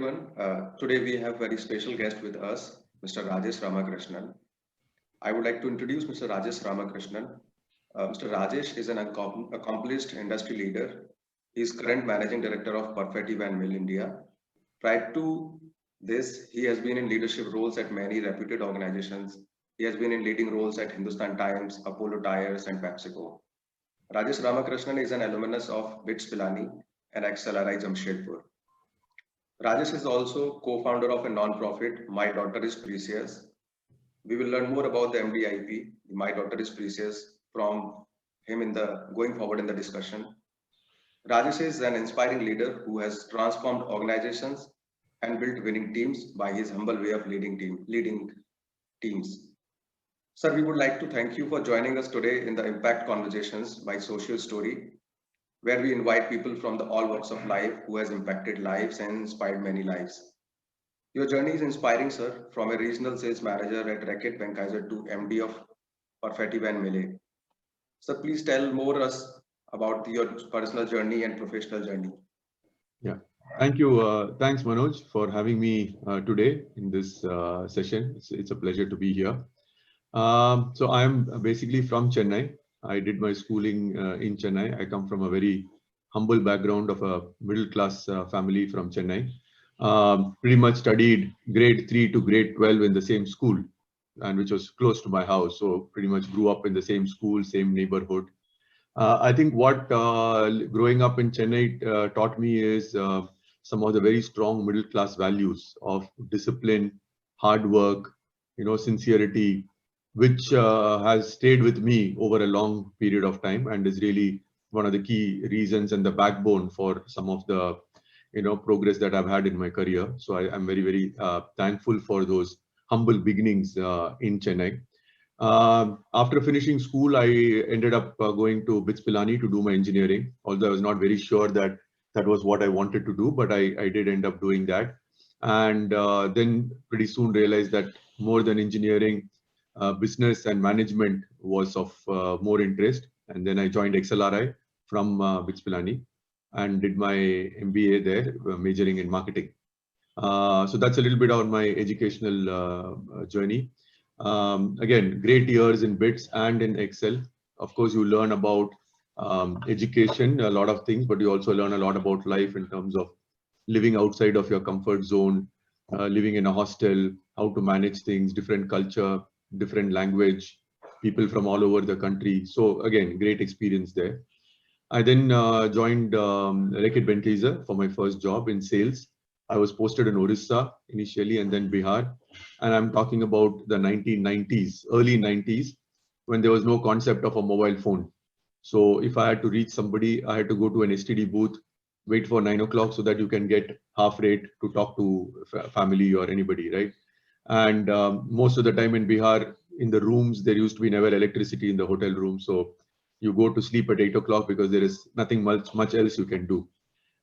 everyone. Today we have very special guest with us, Mr. Rajesh Ramakrishnan. I would like to introduce Mr. Rajesh Ramakrishnan. Mr. Rajesh is an accomplished industry leader. He is current managing director of Perfetti Van Mill India. Prior to this, he has been in leadership roles at many reputed organizations. He has been in leading roles at Hindustan Times, Apollo Tyres, and PepsiCo. Rajesh Ramakrishnan is an alumnus of BITS Pilani and XLRI Jamshedpur. Rajesh is also co-founder of a non-profit, My Daughter is Precious. We will learn more about the MDIP, My Daughter is Precious, from him in the going forward in the discussion. Rajesh is an inspiring leader who has transformed organizations and built winning teams by his humble way of leading teams. Sir, we would like to thank you for joining us today in the Impact Conversations by Social Story, where we invite people from all walks of life who has impacted lives and inspired many lives. Your journey is inspiring, sir, from a regional sales manager at Reckitt Benckiser to MD of Perfetti Van Mille. Sir, please tell more us about your personal journey and professional journey. Yeah, thank you. Thanks, Manoj, for having me today in this session. It's a pleasure to be here. So I'm basically from Chennai. I did my schooling in Chennai. I come from a very humble background of a middle-class family from Chennai. Pretty much studied grade 3 to grade 12 in the same school, and which was close to my house. So pretty much grew up in the same school, same neighborhood. I think what growing up in Chennai taught me is some of the very strong middle class values of discipline, hard work, sincerity, which has stayed with me over a long period of time and is really one of the key reasons and the backbone for some of the progress that I've had in my career. So I'm very, very thankful for those humble beginnings in Chennai. After finishing school, I ended up going to BITS Pilani to do my engineering, although I was not very sure that that was what I wanted to do, but I did end up doing that. And then pretty soon realized that more than engineering, business and management was of more interest. And then I joined XLRI from BITS Pilani and did my MBA there, majoring in marketing. So that's a little bit on my educational journey. Again, great years in BITS and in Excel. Of course, you learn about education, a lot of things, but you also learn a lot about life in terms of living outside of your comfort zone, living in a hostel, how to manage things, different culture, different language, people from all over the country. So again, great experience there. I then joined Reckitt Benckiser for my first job in sales. I was posted in Orissa initially and then Bihar. And I'm talking about the 1990s, early 90s, when there was no concept of a mobile phone. So if I had to reach somebody, I had to go to an STD booth, wait for 9 o'clock so that you can get half rate to talk to family or anybody, right? And most of the time in Bihar, in the rooms, there used to be never electricity in the hotel room. So you go to sleep at 8 o'clock because there is nothing much else you can do.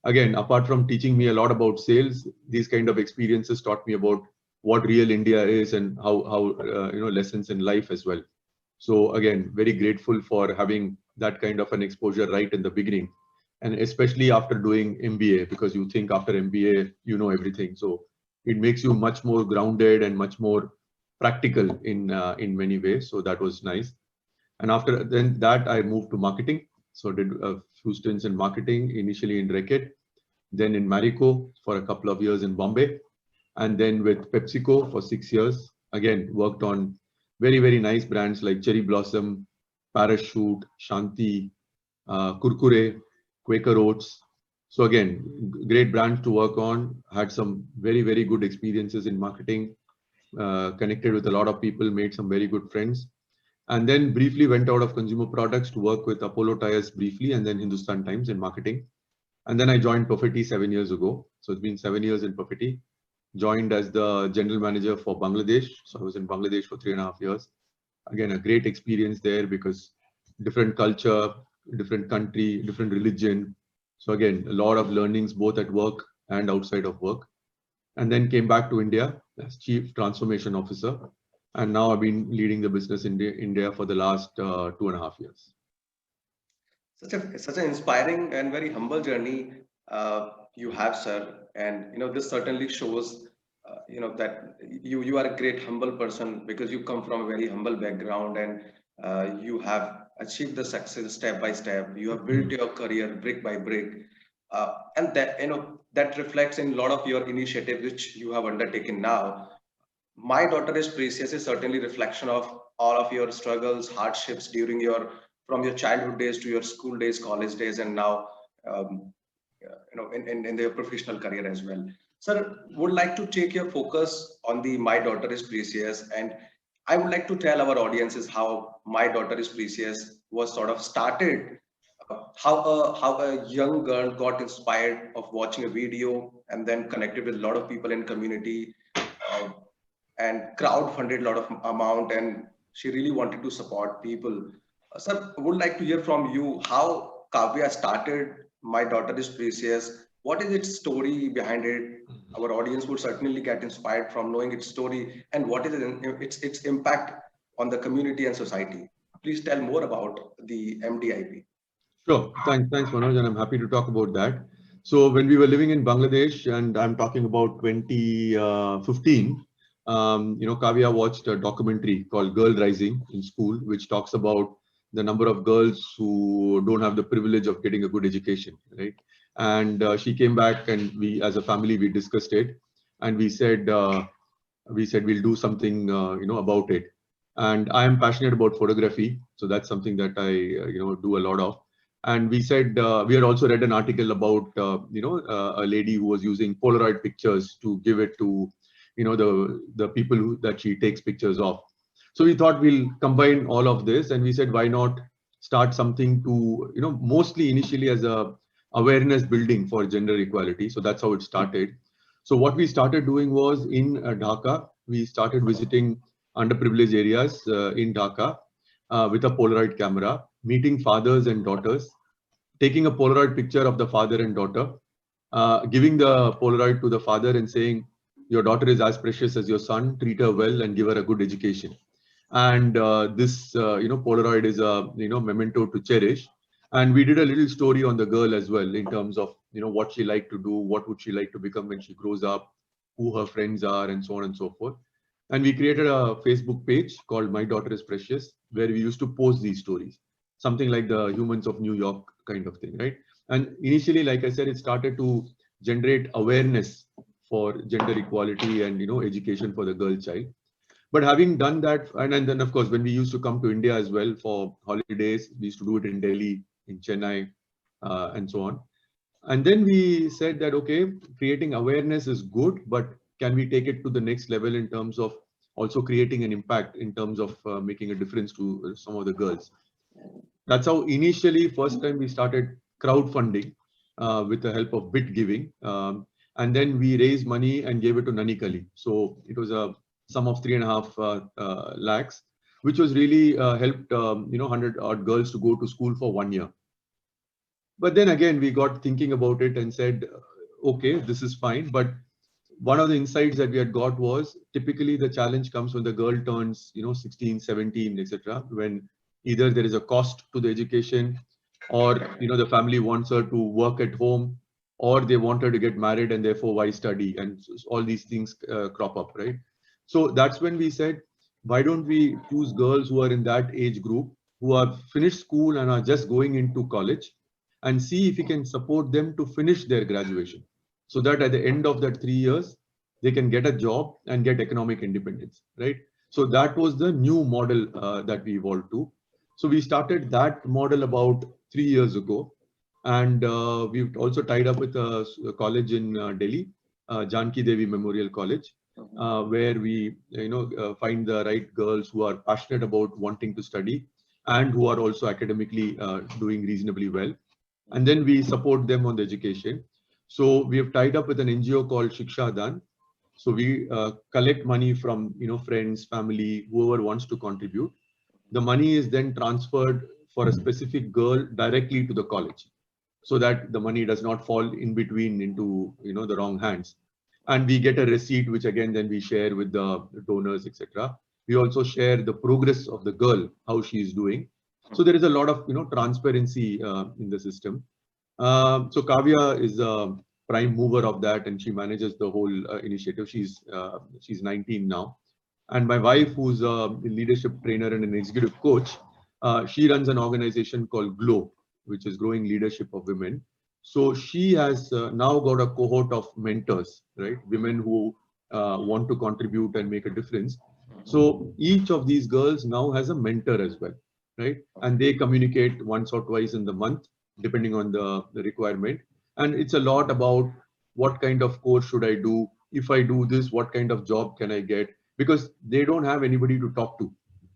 Again, apart from teaching me a lot about sales, these kind of experiences taught me about what real India is and how lessons in life as well. So again, very grateful for having that kind of an exposure right in the beginning, and especially after doing MBA, because you think after MBA you know everything. So it makes you much more grounded and much more practical in many ways. So that was nice. And after then that, I moved to marketing. So did a few stints in marketing, initially in Reckitt, then in Marico for a couple of years in Bombay, and then with PepsiCo for 6 years. Again, worked on very, very nice brands like Cherry Blossom, Parachute, Shanti, Kurkure, Quaker Oats. So again, great brands to work on. Had some very, very good experiences in marketing, connected with a lot of people, made some very good friends. And then briefly went out of consumer products to work with Apollo Tyres briefly, and then Hindustan Times in marketing. And then I joined Perfetti 7 years ago. So it's been 7 years in Perfetti. Joined as the general manager for Bangladesh. So I was in Bangladesh for 3.5 years. Again, a great experience there because different culture, different country, different religion. So again, a lot of learnings both at work and outside of work. And then came back to India as Chief Transformation Officer. And now I've been leading the business in India for the last 2.5 years. Such an inspiring and very humble journey you have, sir. And this certainly shows that you are a great humble person, because you come from a very humble background, and you have achieved the success step by step. You have built your career brick by brick, and that that reflects in a lot of your initiative which you have undertaken now. My daughter is precious is certainly reflection of all of your struggles, hardships during your from your childhood days to your school days, college days, and now in their professional career as well. Sir, would like to take your focus on the My Daughter is Precious, and I would like to tell our audiences how My Daughter is Precious was sort of started, how a young girl got inspired of watching a video and then connected with a lot of people in community, uh, and crowd funded a lot of amount, and she really wanted to support people. Sir, would like to hear from you how Kavya started My Daughter is Precious. What is its story behind it? Our audience would certainly get inspired from knowing its story, and what is its impact on the community and society. Please tell more about the MDIP. Sure. Thanks, Manoj, and I'm happy to talk about that. So when we were living in Bangladesh, and I'm talking about 2015, Kavya watched a documentary called Girl Rising in school, which talks about the number of girls who don't have the privilege of getting a good education, right? And she came back, and we, as a family, we discussed it, and we said we'll do something, about it. And I am passionate about photography, so that's something that I, do a lot of. And we said we had also read an article about a lady who was using Polaroid pictures to give it to the people that she takes pictures of. So we thought we'll combine all of this, and we said why not start something to mostly initially as a awareness building for gender equality. So that's how it started. So what we started doing was in Dhaka, we started visiting underprivileged areas in Dhaka with a Polaroid camera, meeting fathers and daughters, taking a Polaroid picture of the father and daughter, giving the Polaroid to the father and saying, your daughter is as precious as your son, treat her well and give her a good education. And this, Polaroid is a, memento to cherish. And we did a little story on the girl as well in terms of, what she liked to do, what would she like to become when she grows up, who her friends are, and so on and so forth. And we created a Facebook page called My Daughter is Precious, where we used to post these stories, something like the Humans of New York kind of thing, right? And initially, like I said, it started to generate awareness for gender equality and education for the girl child. But having done that, and then of course, when we used to come to India as well for holidays, we used to do it in Delhi, in Chennai, and so on. And then we said that, okay, creating awareness is good, but can we take it to the next level in terms of also creating an impact in terms of making a difference to some of the girls? That's how initially, first time we started crowdfunding with the help of Bit Giving. And then we raised money and gave it to Nanikali. So it was a sum of 3.5 lakhs, which was really helped 100 odd girls to go to school for 1 year. But then again, we got thinking about it and said, okay, this is fine. But one of the insights that we had got was typically the challenge comes when the girl turns, 16, 17, etc. When either there is a cost to the education, or the family wants her to work at home, or they want her to get married and therefore why study, and all these things crop up, right? So that's when we said, why don't we choose girls who are in that age group, who have finished school and are just going into college, and see if we can support them to finish their graduation, so that at the end of that 3 years, they can get a job and get economic independence, right? So that was the new model that we evolved to. So we started that model about 3 years ago. And we've also tied up with a college in Delhi, Janki Devi Memorial College, where we find the right girls who are passionate about wanting to study and who are also academically doing reasonably well. And then we support them on the education. So we have tied up with an NGO called Shiksha Dan. So we collect money from friends, family, whoever wants to contribute. The money is then transferred for a specific girl directly to the college, so that the money does not fall in between into the wrong hands. And we get a receipt, which again then we share with the donors, etc. We also share the progress of the girl, how she is doing. So there is a lot of transparency in the system. So Kavya is prime mover of that, and she manages the whole initiative. She's 19 now. And my wife, who's a leadership trainer and an executive coach, she runs an organization called GLOW, which is Growing Leadership of Women. So she has now got a cohort of mentors, right? Women who want to contribute and make a difference. So each of these girls now has a mentor as well, right? And they communicate once or twice in the month, depending on the requirement. And it's a lot about what kind of course should I do? If I do this, what kind of job can I get? Because they don't have anybody to talk to.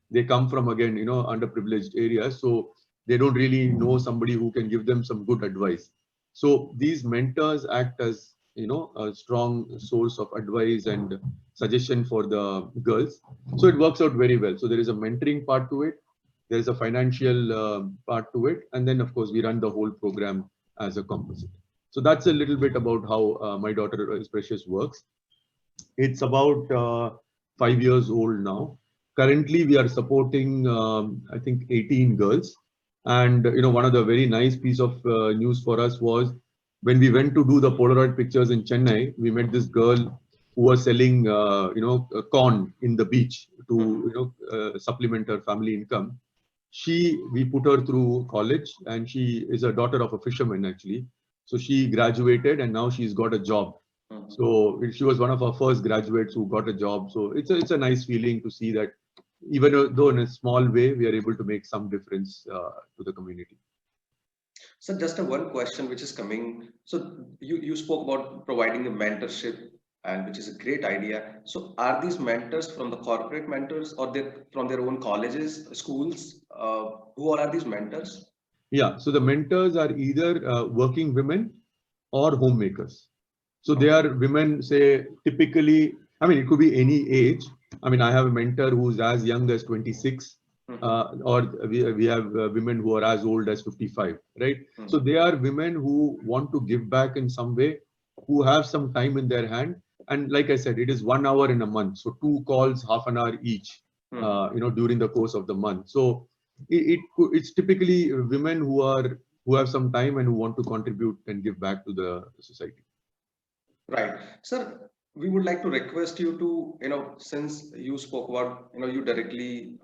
They come from, again, underprivileged areas. So they don't really know somebody who can give them some good advice. So these mentors act as, a strong source of advice and suggestion for the girls. So it works out very well. So there is a mentoring part to it. There is a financial part to it. And then, of course, we run the whole program as a composite. So that's a little bit about how My Daughter is Precious works. It's about 5 years old now. Currently, we are supporting, I think, 18 girls. And one of the very nice piece of news for us was when we went to do the Polaroid pictures in Chennai. We met this girl who was selling, corn in the beach to supplement her family income. We put her through college, and she is a daughter of a fisherman actually. So she graduated, and now she's got a job. So she was one of our first graduates who got a job. So it's a nice feeling to see that even though in a small way, we are able to make some difference to the community. So just one question which is coming. So you spoke about providing a mentorship, and which is a great idea. So are these mentors from the corporate mentors, or they from their own colleges, schools? Who are these mentors? Yeah, so the mentors are either working women or homemakers. So they are women, say, typically, it could be any age. I have a mentor who's as young as 26, or we have women who are as old as 55, right? So they are women who want to give back in some way, who have some time in their hand. And like I said, it is 1 hour in a month. So 2 calls, half an hour each, during the course of the month. So it's typically women who have some time and who want to contribute and give back to the society. Right. Sir, we would like to request you to, since you spoke about, you directly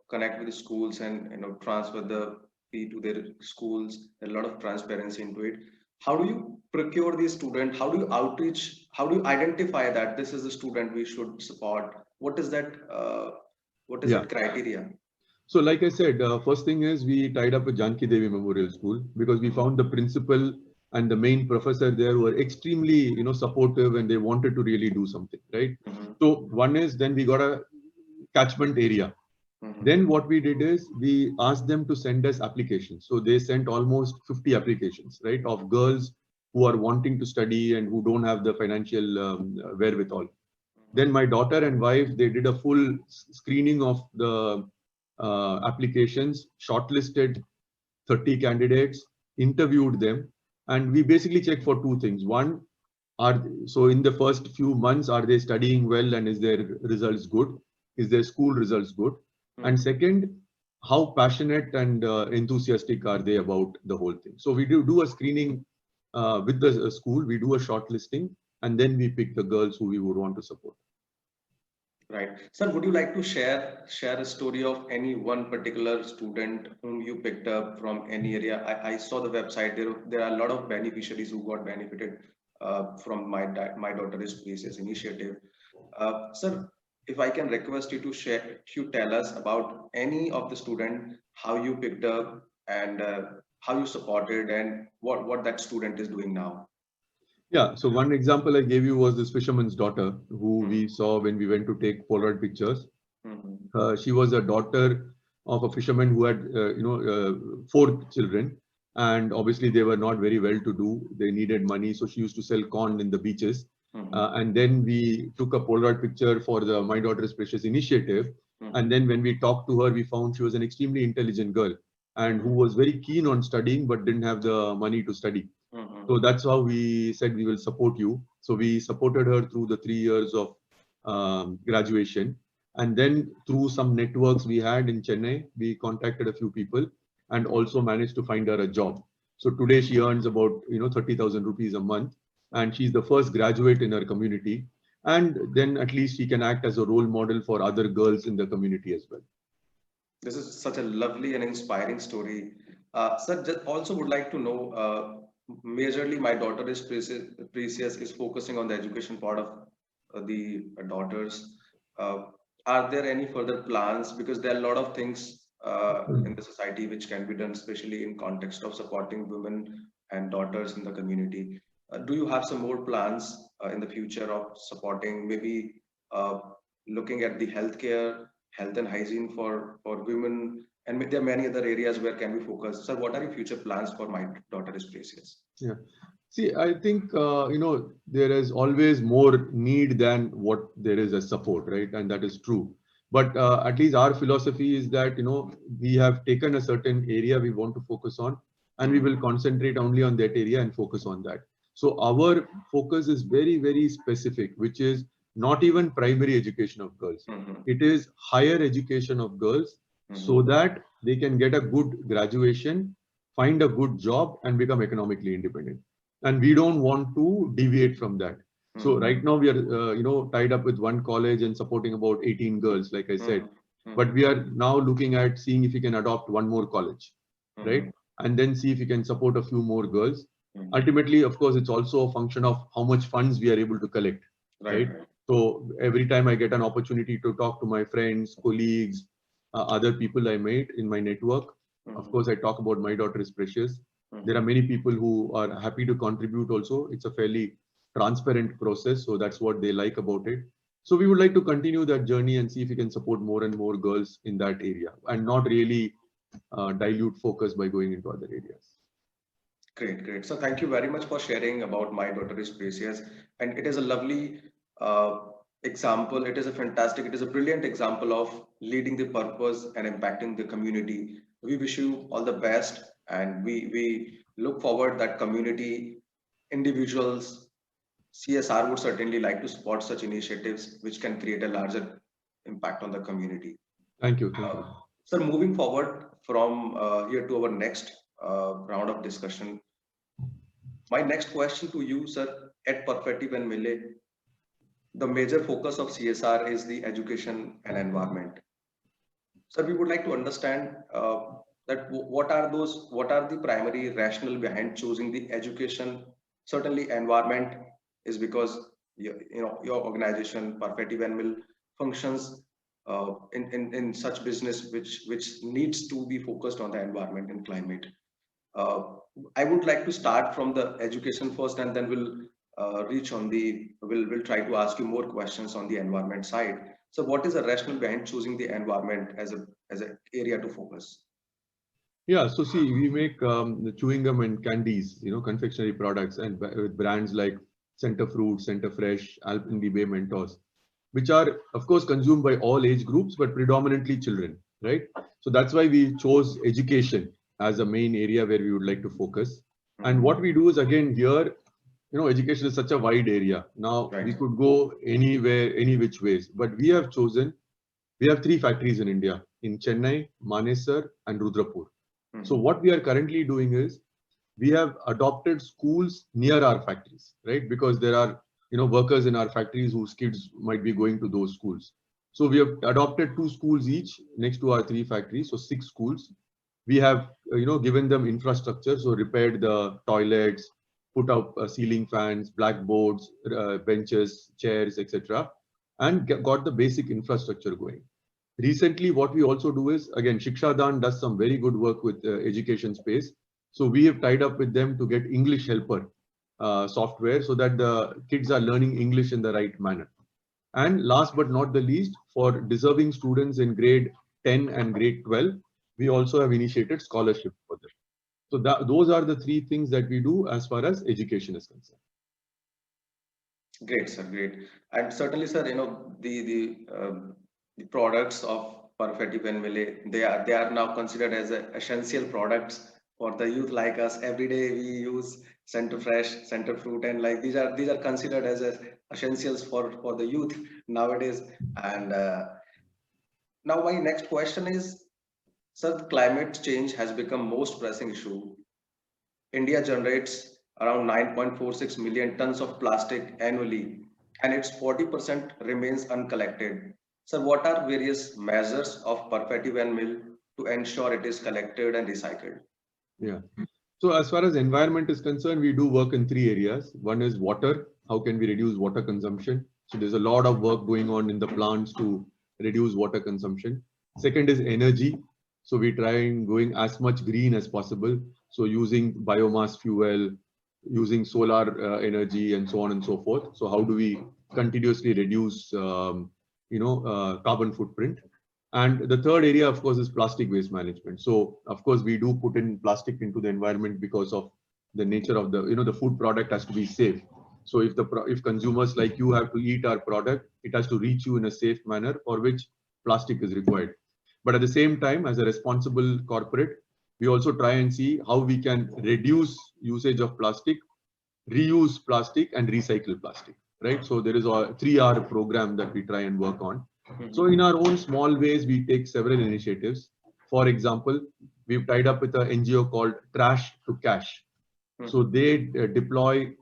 connect with the schools and, transfer the fee to their schools, a lot of transparency into it. How do you procure the student? How do you outreach? How do you identify that this is the student we should support? What is that? That criteria? So like I said, first thing is we tied up with Janki Devi Memorial School because we found the principal and the main professor there were extremely, supportive, and they wanted to really do something, right? So one is, then we got a catchment area. Then what we did is we asked them to send us applications. So they sent almost 50 applications, right, of girls who are wanting to study and who don't have the financial wherewithal. Then my daughter and wife, they did a full screening of the applications, shortlisted 30 candidates, interviewed them. And we basically check for 2 things. One, so in the first few months, are they studying well, and is their results good? Is their school results good? And second, how passionate and enthusiastic are they about the whole thing? So we do a screening with the school, we do a shortlisting, and then we pick the girls who we would want to support. Right. Sir, would you like to share a story of any one particular student whom you picked up from any area? I saw the website. There are a lot of beneficiaries who got benefited from My Daughter is Precious initiative. Sir, if I can request you to tell us about any of the student, how you picked up and how you supported, and what that student is doing now. Yeah, so one example I gave you was this fisherman's daughter who we saw when we went to take Polaroid pictures. She was a daughter of a fisherman who had, 4 children, and obviously they were not very well to do. They needed money, so she used to sell corn in the beaches. And then we took a Polaroid picture for the My Daughter is Precious initiative. And then when we talked to her, we found she was an extremely intelligent girl and who was very keen on studying but didn't have the money to study. So that's how we said we will support you. So we supported her through the 3 years of graduation. And then through some networks we had in Chennai, we contacted a few people and also managed to find her a job. So today she earns about 30,000 rupees a month. and she's the first graduate in her community. And then at least she can act as a role model for other girls in the community as well. This is such a lovely and inspiring story. Sir, just also would like to know, majorly my daughter is Precious is focusing on the education part of the daughters. Uh, are there any further plans? Because there are a lot of things in the society which can be done, especially in context of supporting women and daughters in the community. Do you have some more plans in the future of supporting, maybe uh, looking at the healthcare, health and hygiene for women, and there are many other areas where can we focus. So what are your future plans for my daughter is Precious? Yeah. See, I think, there is always more need than what there is as support, right? And that is true. But at least our philosophy is that, we have taken a certain area we want to focus on, and we will concentrate only on that area and focus on that. So our focus is very, very specific, which is not even primary education of girls. Mhm, It is higher education of girls so mhm, that they can get a good graduation, find a good job, and become economically independent. And we don't want to deviate from that. So mhm, right now we are, tied up with one college and supporting about 18 girls, like I said. mhm, But mhm, we are now looking at seeing if we can adopt one more college, right? mhm, And then see if we can support a few more girls. mhm. Ultimately, of course, it's also a function of how much funds we are able to collect, Right, right? right. So every time I get an opportunity to talk to my friends, colleagues, other people I met in my network, of Mhm, course, I talk about my daughter is precious. There are mhm. many people who are happy to contribute also. It's a fairly transparent process, so that's what they like about it. So we would like to continue that journey and see if we can support more and more girls in that area and not really dilute focus by going into other areas. Great, great. So thank you very much for sharing about my daughter is Precious. And it is a lovely example. It is a fantastic, it is a brilliant example of leading the purpose and impacting the community. We wish you all the best, and we look forward that community, individuals, CSR would certainly like to support such initiatives which can create a larger impact on the community. Thank you. Thank you. Sir, moving forward from here to our next round of discussion, my next question to you, sir, at Perfective and Mille, the major focus of CSR is the education and environment. Sir, we would like to understand that what are the primary rationale behind choosing the education? Certainly, environment is because your organization, Perfective and Mill, functions in such business which needs to be focused on the environment and climate. Uh, I would like to start from the education first, and then we'll reach on the we'll try to ask you more questions on the environment side. So, what is the rationale behind choosing the environment as an area to focus? Yeah, so see, we make the chewing gum and candies, confectionery products, and with brands like Center Fruit, Center Fresh, Alpenlibe, Mentos, which are, of course, consumed by all age groups, but predominantly children, right? So that's why we chose education as a main area where we would like to focus. And Mhm. what we do is, again, here, education is such a wide area. Now we Right. could go anywhere, any which ways, but we have three factories in India, in Chennai, Manesar, and Rudrapur. So Mhm. what we are currently doing is we have adopted schools near our factories, right? Because there are, workers in our factories whose kids might be going to those schools. So we have adopted two schools each next to our three factories, so six schools. We have, given them infrastructure, so repaired the toilets, put up ceiling fans, blackboards, benches, chairs, etc., and got the basic infrastructure going. Recently, what we also do is, again, Shiksha Dan does some very good work with education space. So we have tied up with them to get English helper software so that the kids are learning English in the right manner. And last but not the least, for deserving students in grade 10 and grade 12, we also have initiated scholarship for them. So those are the three things that we do as far as education is concerned. Great, sir. Great. And certainly, sir, the products of Perfective and Mille, they are now considered as essential products for the youth like us. Every day we use Center Fresh, Center Fruit, and like these are considered as essentials for the youth nowadays. And now my next question is, sir, climate change has become most pressing issue. India generates around 9.46 million tons of plastic annually, and its 40% remains uncollected. So what are various measures of Perfective and Mill to ensure it is collected and recycled? Yeah. So as far as environment is concerned, we do work in three areas. One is water. How can we reduce water consumption? So there's a lot of work going on in the plants to reduce water consumption. Second is energy. So we try and going as much green as possible. So using biomass fuel, using solar energy, and so on and so forth. So how do we continuously reduce, carbon footprint? And the third area, of course, is plastic waste management. So, of course, we do put in plastic into the environment because of the nature of the food product has to be safe. So if consumers like you have to eat our product, it has to reach you in a safe manner for which plastic is required. But at the same time, as a responsible corporate, we also try and see how we can reduce usage of plastic, reuse plastic, and recycle plastic, right? So there is a 3R program that we try and work on. So in our own small ways, we take several initiatives. For example, we've tied up with an NGO called Trash to Cash. So they deploy,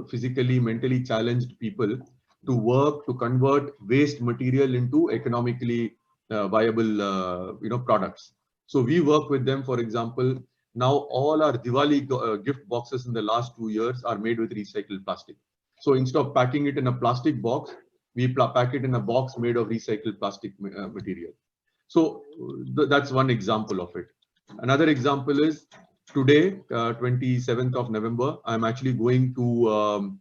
physically, mentally challenged people to work to convert waste material into economically viable, products. So we work with them. For example, now all our Diwali gift boxes in the last 2 years are made with recycled plastic. So instead of packing it in a plastic box, we pack it in a box made of recycled plastic material. So that's one example of it. Another example is today, 27th of November, I'm actually going to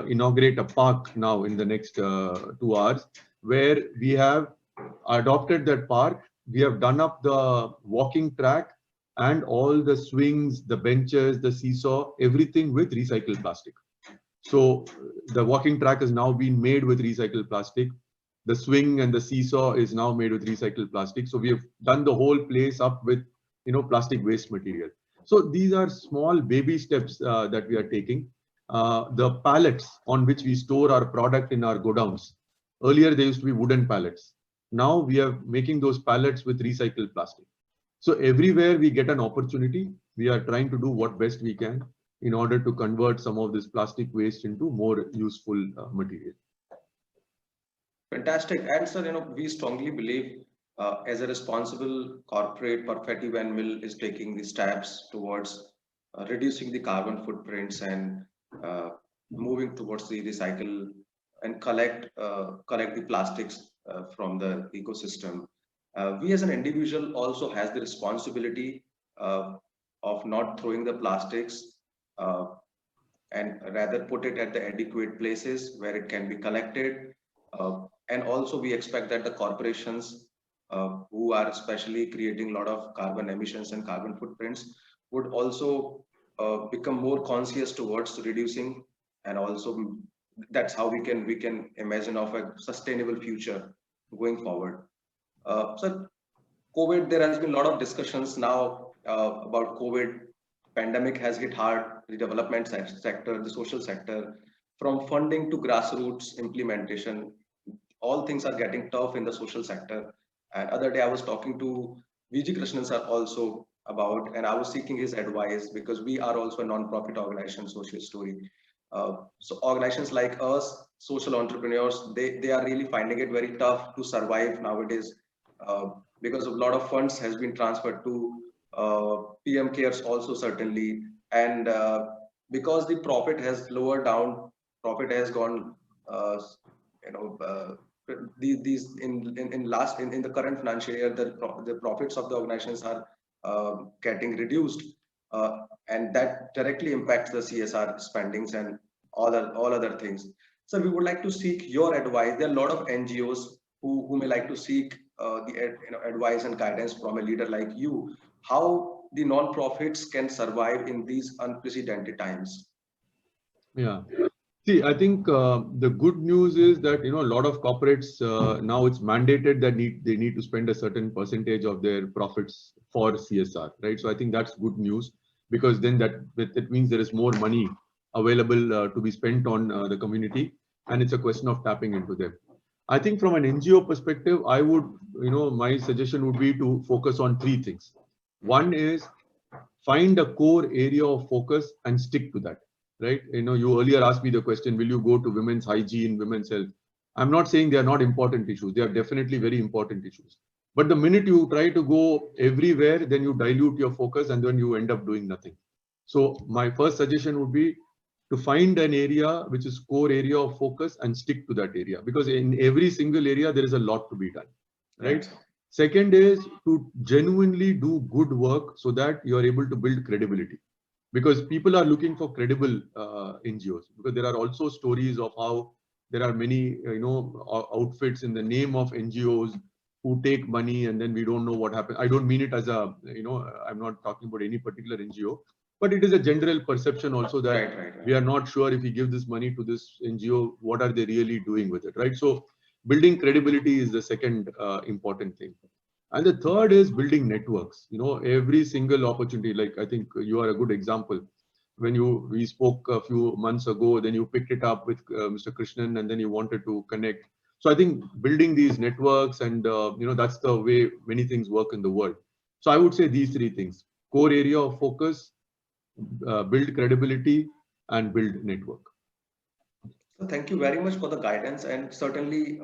inaugurate a park now in the next 2 hours, where we have adopted that park. We have done up the walking track and all the swings, the benches, the seesaw, everything with recycled plastic. So the walking track has now been made with recycled plastic. The swing and the seesaw is now made with recycled plastic. So we have done the whole place up with, plastic waste material. So these are small baby steps that we are taking. The pallets on which we store our product in our godowns. Earlier, they used to be wooden pallets. Now we are making those pallets with recycled plastic. So everywhere we get an opportunity, we are trying to do what best we can in order to convert some of this plastic waste into more useful material. Fantastic. And sir, we strongly believe as a responsible corporate, Perfective and Mill is taking the steps towards reducing the carbon footprints and moving towards the recycle and collect the plastics from the ecosystem. We as an individual also has the responsibility of not throwing the plastics uh, and rather put it at the adequate places where it can be collected. And also we expect that the corporations who are especially creating a lot of carbon emissions and carbon footprints would also become more conscious towards reducing, and also that's how we can imagine of a sustainable future going forward. So COVID, there has been a lot of discussions now about COVID. Pandemic has hit hard the development sector, the social sector, from funding to grassroots implementation. All things are getting tough in the social sector. And other day I was talking to VG Krishnan sir also about, and I was seeking his advice because we are also a non-profit organization, Social Story. So organizations like us, social entrepreneurs, they are really finding it very tough to survive nowadays because a lot of funds has been transferred to PM Cares also certainly, and because the profit has lowered down, profit has gone, you know, these in the current financial year, the profits of the organizations are getting reduced, and that directly impacts the CSR spendings and all other things. So we would like to seek your advice. There are a lot of NGOs who may like to seek the advice and guidance from a leader like you, how the non-profits can survive in these unprecedented times. Yeah. See, I think the good news is that a lot of corporates now it's mandated that they need to spend a certain percentage of their profits for CSR, right? So I think that's good news, because then that means there is more money available to be spent on the community, and it's a question of tapping into them. I think from an NGO perspective, I would, my suggestion would be to focus on three things. One is find a core area of focus and stick to that. right? You earlier asked me the question, will you go to women's hygiene, women's health? I'm not saying they are not important issues. They are definitely very important issues. But the minute you try to go everywhere, then you dilute your focus and then you end up doing nothing. So my first suggestion would be to find an area which is core area of focus and stick to that area, because in every single area there is a lot to be done, right? Second is to genuinely do good work so that you are able to build credibility, because people are looking for credible NGOs, because there are also stories of how there are many outfits in the name of NGOs who take money and then we don't know what happens. I don't mean it as a I'm not talking about any particular NGO, but it is a general perception also that we are not sure if we give this money to this NGO, what are they really doing with it, right? So building credibility is the second important thing. And the third is building networks. Every single opportunity, like I think you are a good example. When we spoke a few months ago, then you picked it up with Mr. Krishnan, and then you wanted to connect. So I think building these networks, and that's the way many things work in the world. So I would say these three things: core area of focus, build credibility, and build network. So thank you very much for the guidance, and certainly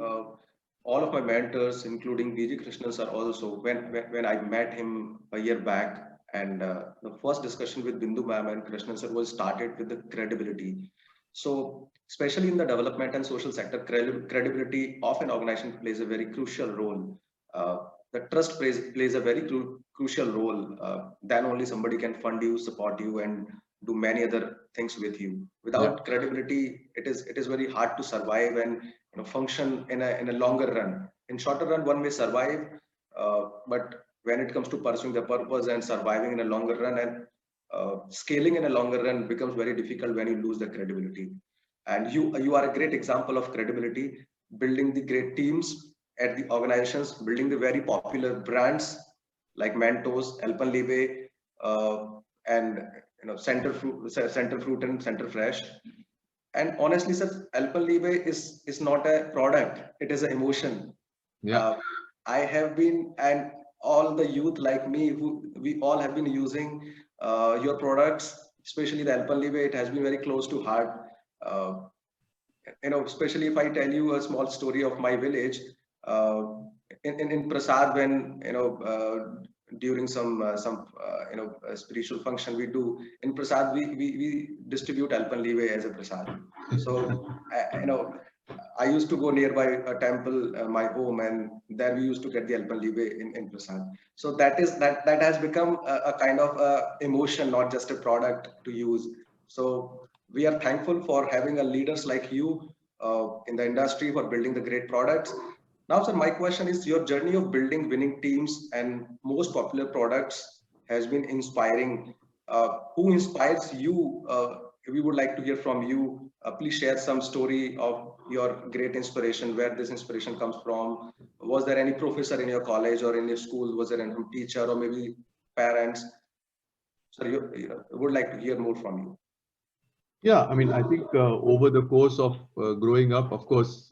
all of my mentors, including DG Krishnan sir, also when I met him a year back, and the first discussion with Bindu ma'am and Krishnan sir was started with the credibility. So especially in the development and social sector, credibility of an organization plays a very crucial role. The trust plays a very crucial role. Then only somebody can fund you, support you, and do many other things with you. Without credibility, it is very hard to survive and function in a longer run. In shorter run, one may survive, but when it comes to pursuing the purpose and surviving in a longer run and scaling in a longer run becomes very difficult when you lose the credibility. And you are a great example of credibility, building the great teams at the organizations, building the very popular brands like Mentos, Alpenlibe, and Center Fruit and Center Fresh. And honestly, sir, Alpenlibe is not a product; it is an emotion. I have been, and all the youth like me, we all have been using your products, especially the Alpenlibe. It has been very close to heart. Especially if I tell you a small story of my village, in Prasad, when during some spiritual function we do in Prasad, we distribute Alpenlibe as a Prasad. So I used to go nearby a temple, my home, and there we used to get the Alpenlibe in Prasad. So that has become a kind of emotion, not just a product to use. So we are thankful for having a leaders like you in the industry for building the great products. Now, sir, my question is, your journey of building winning teams and most popular products has been inspiring. Who inspires you? We would like to hear from you. Please share some story of your great inspiration, where this inspiration comes from. Was there any professor in your college or in your school? Was there any teacher or maybe parents? Sir, would like to hear more from you. Yeah, I mean, I think over the course of growing up, of course,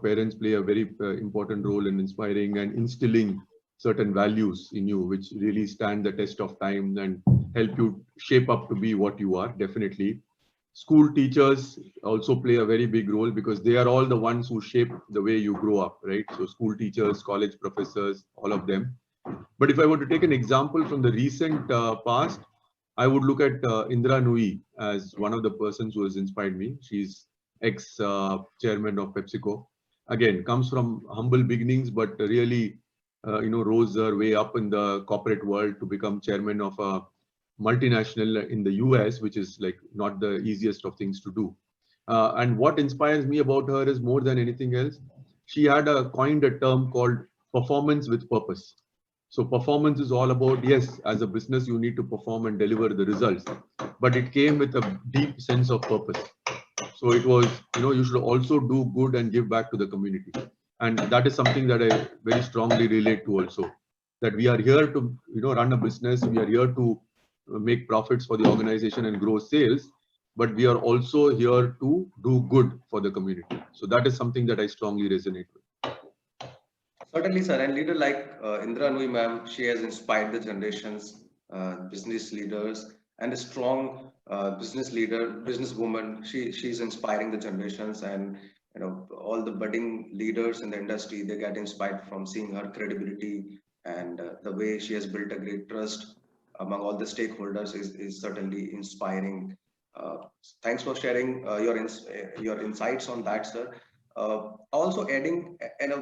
parents play a very important role in inspiring and instilling certain values in you, which really stand the test of time and help you shape up to be what you are, definitely. School teachers also play a very big role because they are all the ones who shape the way you grow up, right? So school teachers, college professors, all of them. But if I were to take an example from the recent past, I would look at Indra Nooyi as one of the persons who has inspired me. She's ex-chairman of PepsiCo. Again, comes from humble beginnings, but really, rose her way up in the corporate world to become chairman of a multinational in the US, which is like not the easiest of things to do. And what inspires me about her is more than anything else, she had coined a term called performance with purpose. So performance is all about, yes, as a business, you need to perform and deliver the results, but it came with a deep sense of purpose. So it was, you should also do good and give back to the community. And that is something that I very strongly relate to also, that we are here to, run a business. We are here to make profits for the organization and grow sales, but we are also here to do good for the community. So that is something that I strongly resonate with. Certainly, sir. And leader like Indra Nooyi ma'am, she has inspired the generations, business leaders, and a strong business leader, businesswoman. She's inspiring the generations, and all the budding leaders in the industry, they get inspired from seeing her credibility, and the way she has built a great trust among all the stakeholders is certainly inspiring. Thanks for sharing your insights on that, sir. Also adding,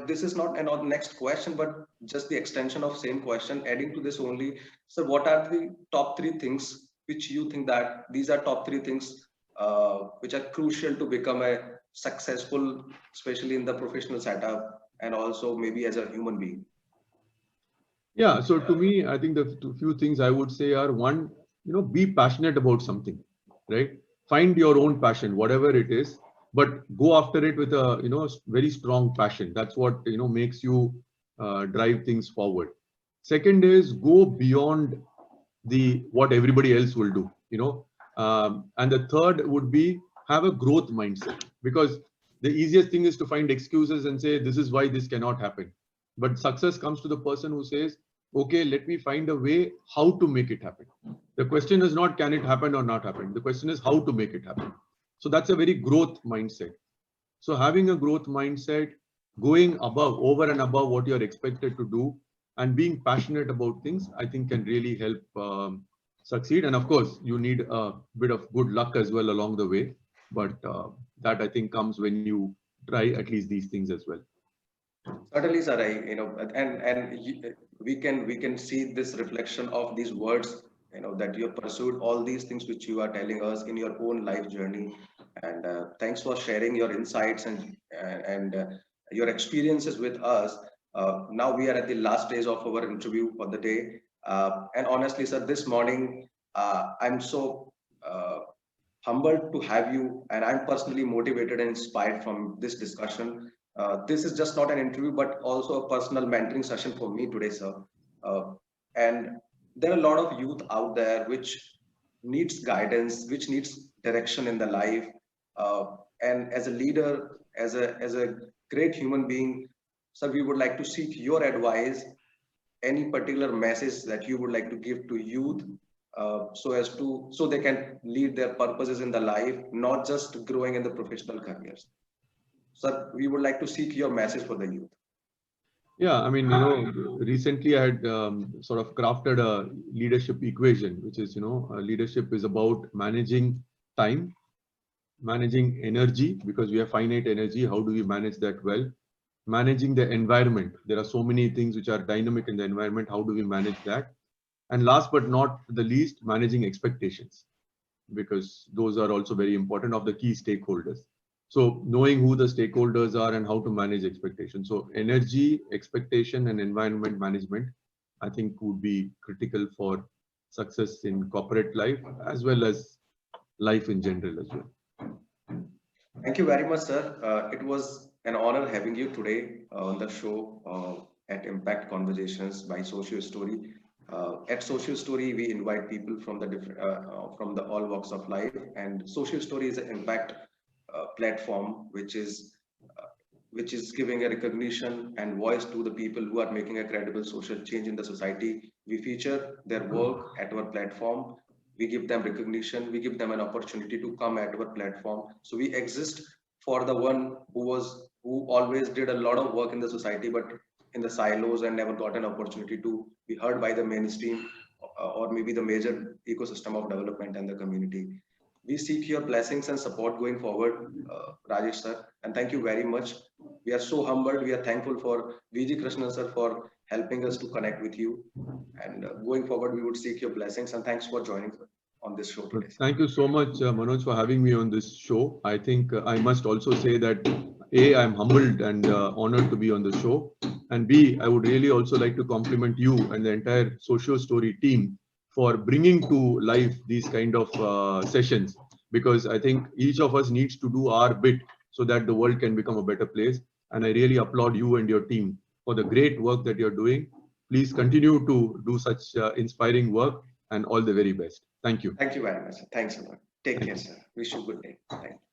this is not an next question, but just the extension of same question, adding to this only. So what are the top 3 things which you think that these are top 3 things which are crucial to become a successful, especially in the professional setup and also maybe as a human being? Yeah, so to me, I think the few things I would say are, one, be passionate about something, right? Find your own passion, whatever it is, but go after it with a very strong passion. That's what makes you drive things forward. Second is, go beyond what everybody else will do, and the third would be, have a growth mindset, because the easiest thing is to find excuses and say this is why this cannot happen. But success comes to the person who says, okay, let me find a way how to make it happen. The question is not can it happen or not happen. The question is how to make it happen. So that's a very growth mindset. So having a growth mindset, going over and above what you're expected to do, and being passionate about things, I think can really help succeed. And of course, you need a bit of good luck as well along the way. But that I think comes when you try at least these things as well. Certainly, sir. We can see this reflection of these words, that you have pursued all these things which you are telling us in your own life journey. And thanks for sharing your insights and your experiences with us. Now we are at the last days of our interview for the day. And honestly, sir, this morning I'm so humbled to have you, and I'm personally motivated and inspired from this discussion. This is just not an interview, but also a personal mentoring session for me today, sir. And there are a lot of youth out there which needs guidance, which needs direction in the life. And as a leader, as a great human being, sir, we would like to seek your advice. Any particular message that you would like to give to youth, so they can lead their purposes in the life, not just growing in the professional careers. Sir, we would like to seek your message for the youth. Yeah, I mean, recently I had sort of crafted a leadership equation, which is, leadership is about managing time, managing energy, because we have finite energy. How do we manage that well? Managing the environment. There are so many things which are dynamic in the environment. How do we manage that? And last but not the least, managing expectations, because those are also very important of the key stakeholders. So knowing who the stakeholders are and how to manage expectations. So energy, expectation, and environment management, I think would be critical for success in corporate life as well as life in general as well. Thank you very much, sir. It was an honor having you today on the show at Impact Conversations by Social Story. At Social Story, we invite people from the from the all walks of life, and Social Story is an impact platform which is giving a recognition and voice to the people who are making a credible social change in the society. We feature their work at our platform. We give them recognition. We give them an opportunity to come at our platform. So we exist for the one who always did a lot of work in the society, but in the silos, and never got an opportunity to be heard by the mainstream or maybe the major ecosystem of development and the community. We seek your blessings and support going forward, Rajesh sir, and thank you very much. We are so humbled. We are thankful for VG Krishnan sir for helping us to connect with you. And going forward, we would seek your blessings, and thanks for joining on this show today. Thank you so much, Manoj, for having me on this show. I think I must also say that A, I'm humbled and honored to be on the show. And B, I would really also like to compliment you and the entire Social Story team for bringing to life these kind of sessions, because I think each of us needs to do our bit so that the world can become a better place. And I really applaud you and your team for the great work that you're doing. Please continue to do such inspiring work, and all the very best. Thank you. Thank you very much. Thanks a lot. Take care, sir. Wish you a good day. Thank you.